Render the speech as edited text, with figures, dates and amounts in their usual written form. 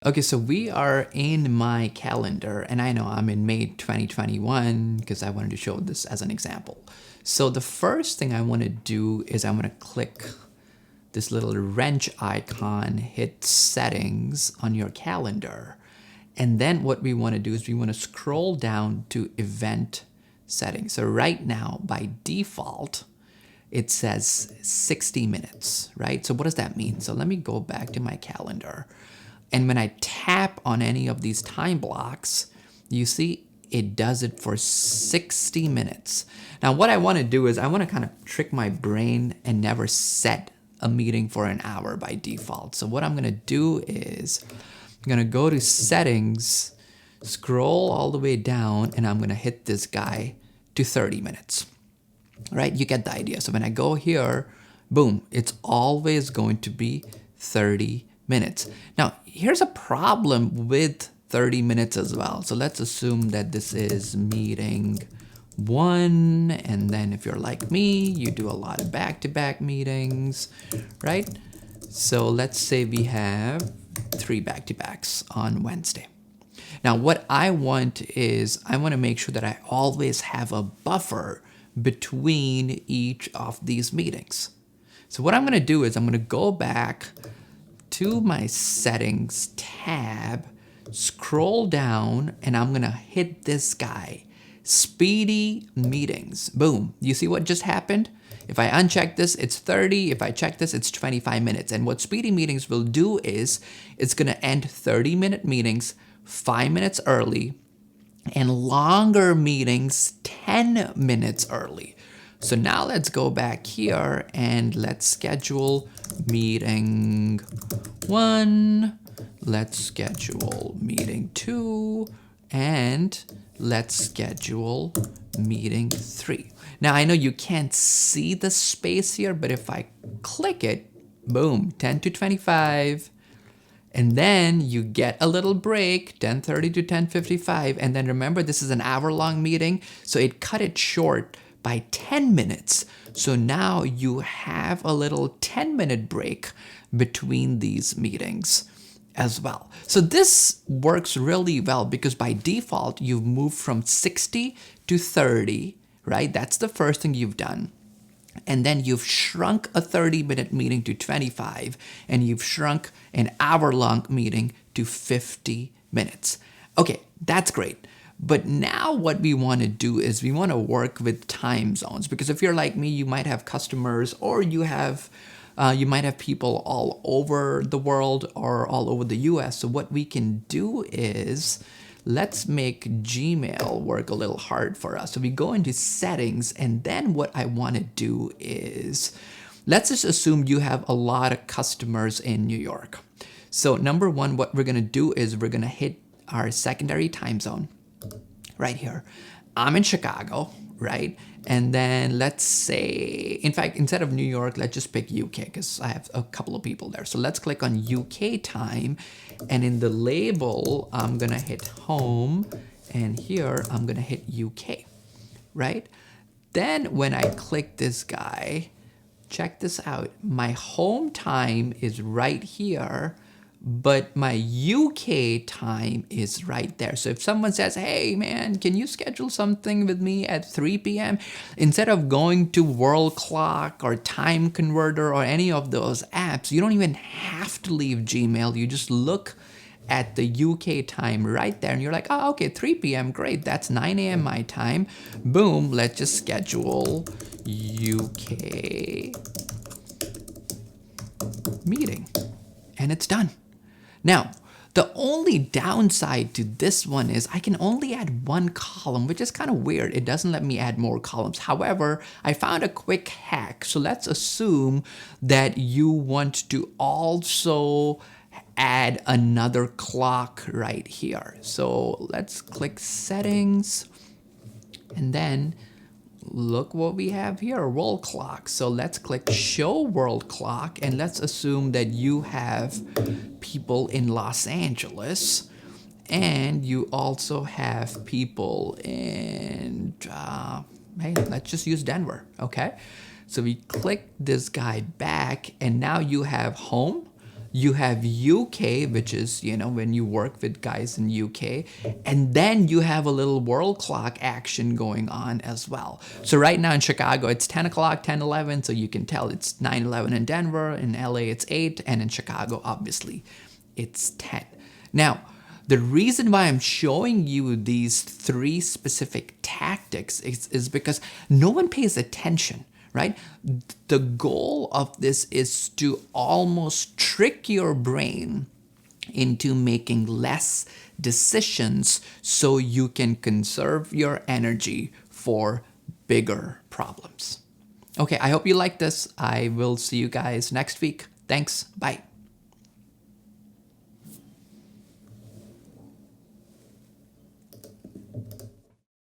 Okay, so we are in my calendar, and I know I'm in May 2021 because I wanted to show this as an example. So the first thing I want to do is I want to click this little wrench icon, hit settings on your calendar. And then what we want to do is we want to scroll down to event settings. So right now, by default, it says 60 minutes, right? So what does that mean? So let me go back to my calendar. And when I tap on any of these time blocks, you see it does it for 60 minutes. Now, what I want to do is I want to kind of trick my brain and never set a meeting for an hour by default. So what I'm going to do is I'm going to go to settings, scroll all the way down, and I'm going to hit this guy to 30 minutes. Right? You get the idea. So when I go here, boom, it's always going to be 30 minutes. Now, here's a problem with 30 minutes as well. So let's assume that this is meeting 1, and then if you're like me, you do a lot of back-to-back meetings, right? So let's say we have 3 back-to-backs on Wednesday. Now, what I want is I want to make sure that I always have a buffer between each of these meetings. So what I'm going to do is I'm going to go back to my settings tab, scroll down, and I'm going to hit this guy, Speedy Meetings. Boom. You see what just happened? If I uncheck this, it's 30. If I check this, it's 25 minutes. And what Speedy Meetings will do is it's going to end 30-minute meetings 5 minutes early, and longer meetings 10 minutes early. So now let's go back here and let's schedule meeting 1, let's schedule meeting 2, and let's schedule meeting 3. Now I know you can't see the space here, but if I click it, boom, 10 to 25. And then you get a little break, 10:30 to 10:55. And then remember, this is an hour-long meeting, so it cut it short by 10 minutes. So now you have a little 10-minute break between these meetings as well. So this works really well because by default, you've moved from 60 to 30, right? That's the first thing you've done. And then you've shrunk a 30-minute meeting to 25, and you've shrunk an hour-long meeting to 50 minutes. Okay, that's great. But now what we want to do is we want to work with time zones, because if you're like me, you might have customers, or you might have people all over the world or all over the US. So what we can do is let's make Gmail work a little hard for us. So we go into settings, and then what I want to do is let's just assume you have a lot of customers in New York. So number one, what we're going to do is we're going to hit our secondary time zone right here. I'm in Chicago, right? And then let's say, in fact, instead of New York, let's just pick UK because I have a couple of people there. So let's click on UK time. And in the label, I'm going to hit home. And here, I'm going to hit UK, right? Then when I click this guy, check this out. My home time is right here, but my UK time is right there. So if someone says, hey man, can you schedule something with me at 3 p.m.? Instead of going to World Clock or Time Converter or any of those apps, you don't even have to leave Gmail. You just look at the UK time right there and you're like, oh, okay, 3 p.m., great, that's 9 a.m. my time. Boom, let's just schedule UK meeting, and it's done. Now, the only downside to this one is I can only add one column, which is kind of weird. It doesn't let me add more columns. However, I found a quick hack. So let's assume that you want to also add another clock right here. So let's click settings, and then look what we have here, world clock. So let's click show world clock, and let's assume that you have people in Los Angeles, and you also have people in, hey, let's just use Denver, okay? So we click this guy back, and now you have home, You have UK, which is, when you work with guys in UK. And then you have a little world clock action going on as well. So right now in Chicago, it's 10 o'clock, 10:11. So you can tell it's 9:11 in Denver. In LA, it's 8. And in Chicago, obviously, it's 10. Now, the reason why I'm showing you these 3 specific tactics is because no one pays attention, right? The goal of this is to almost trick your brain into making less decisions so you can conserve your energy for bigger problems. Okay, I hope you like this. I will see you guys next week. Thanks. Bye.